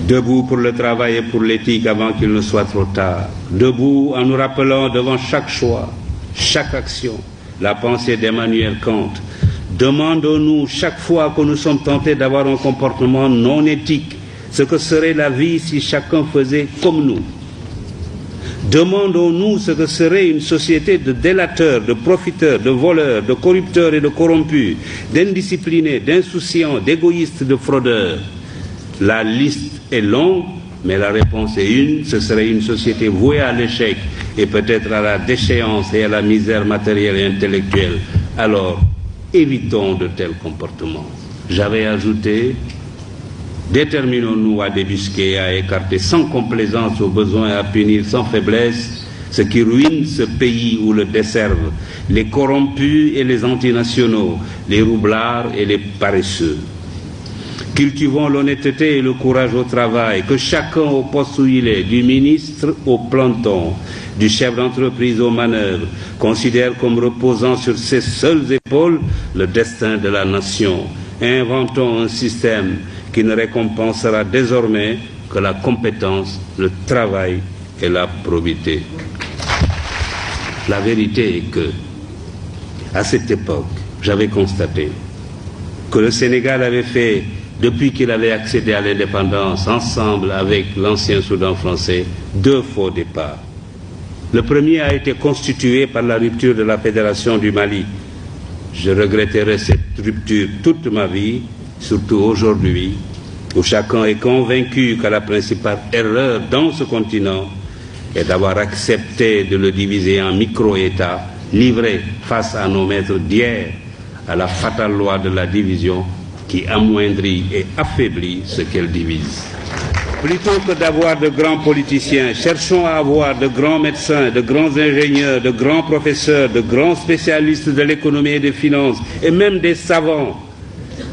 Debout pour le travail et pour l'éthique avant qu'il ne soit trop tard. Debout en nous rappelant devant chaque choix, chaque action, la pensée d'Emmanuel Kant. Demandons-nous chaque fois que nous sommes tentés d'avoir un comportement non éthique, ce que serait la vie si chacun faisait comme nous. Demandons-nous ce que serait une société de délateurs, de profiteurs, de voleurs, de corrupteurs et de corrompus, d'indisciplinés, d'insouciants, d'égoïstes, de fraudeurs. La liste est longue, mais la réponse est une, ce serait une société vouée à l'échec et peut-être à la déchéance et à la misère matérielle et intellectuelle. Alors, évitons de tels comportements. J'avais ajouté, déterminons-nous à débusquer et à écarter sans complaisance au besoin et à punir sans faiblesse ce qui ruine ce pays ou le desservent, les corrompus et les antinationaux, les roublards et les paresseux. Cultivons l'honnêteté et le courage au travail, que chacun au poste où il est, du ministre au planton, du chef d'entreprise aux manœuvres, considère comme reposant sur ses seules épaules le destin de la nation. Inventons un système qui ne récompensera désormais que la compétence, le travail et la probité. La vérité est que, à cette époque, j'avais constaté que le Sénégal avait fait, depuis qu'il avait accédé à l'indépendance, ensemble avec l'ancien Soudan français, 2 faux départs. Le premier a été constitué par la rupture de la Fédération du Mali. Je regretterai cette rupture toute ma vie, surtout aujourd'hui, où chacun est convaincu que la principale erreur dans ce continent est d'avoir accepté de le diviser en micro-États, livrés face à nos maîtres d'hier, à la fatale loi de la division qui amoindrit et affaiblit ce qu'elle divise. Plutôt que d'avoir de grands politiciens, cherchons à avoir de grands médecins, de grands ingénieurs, de grands professeurs, de grands spécialistes de l'économie et des finances, et même des savants.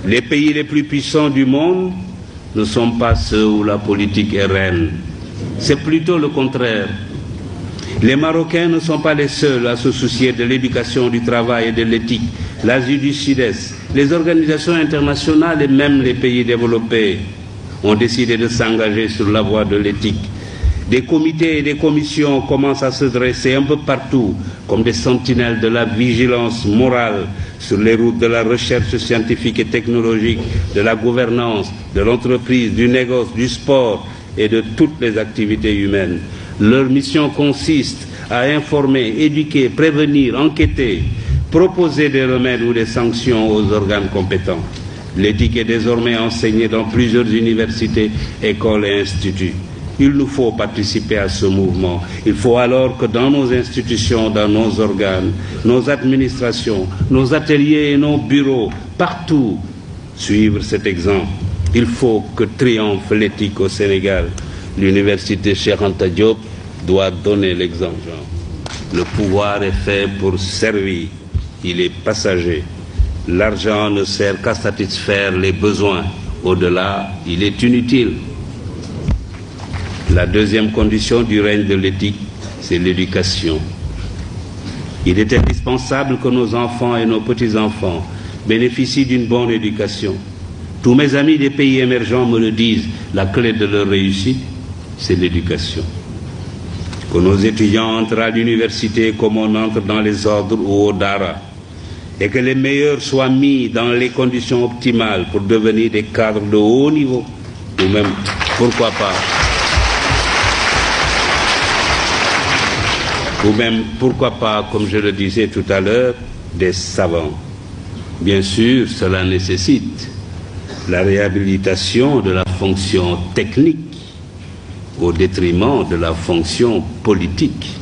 Les pays les plus puissants du monde ne sont pas ceux où la politique est reine. C'est plutôt le contraire. Les Marocains ne sont pas les seuls à se soucier de l'éducation, du travail et de l'éthique. L'Asie du Sud-Est, les organisations internationales et même les pays développés ont décidé de s'engager sur la voie de l'éthique. Des comités et des commissions commencent à se dresser un peu partout comme des sentinelles de la vigilance morale sur les routes de la recherche scientifique et technologique, de la gouvernance, de l'entreprise, du négoce, du sport et de toutes les activités humaines. Leur mission consiste à informer, éduquer, prévenir, enquêter, proposer des remèdes ou des sanctions aux organes compétents. L'éthique est désormais enseignée dans plusieurs universités, écoles et instituts. Il nous faut participer à ce mouvement. Il faut alors que dans nos institutions, dans nos organes, nos administrations, nos ateliers et nos bureaux, partout, suivre cet exemple. Il faut que triomphe l'éthique au Sénégal. L'université Cheikh Anta Diop doit donner l'exemple. Le pouvoir est fait pour servir. Il est passager. L'argent ne sert qu'à satisfaire les besoins. Au-delà, il est inutile. La deuxième condition du règne de l'éthique, c'est l'éducation. Il est indispensable que nos enfants et nos petits-enfants bénéficient d'une bonne éducation. Tous mes amis des pays émergents me le disent, la clé de leur réussite, c'est l'éducation. Que nos étudiants entrent à l'université comme on entre dans les ordres ou au Dara, et que les meilleurs soient mis dans les conditions optimales pour devenir des cadres de haut niveau, ou même, pourquoi pas, comme je le disais tout à l'heure, des savants. Bien sûr, cela nécessite la réhabilitation de la fonction technique au détriment de la fonction politique.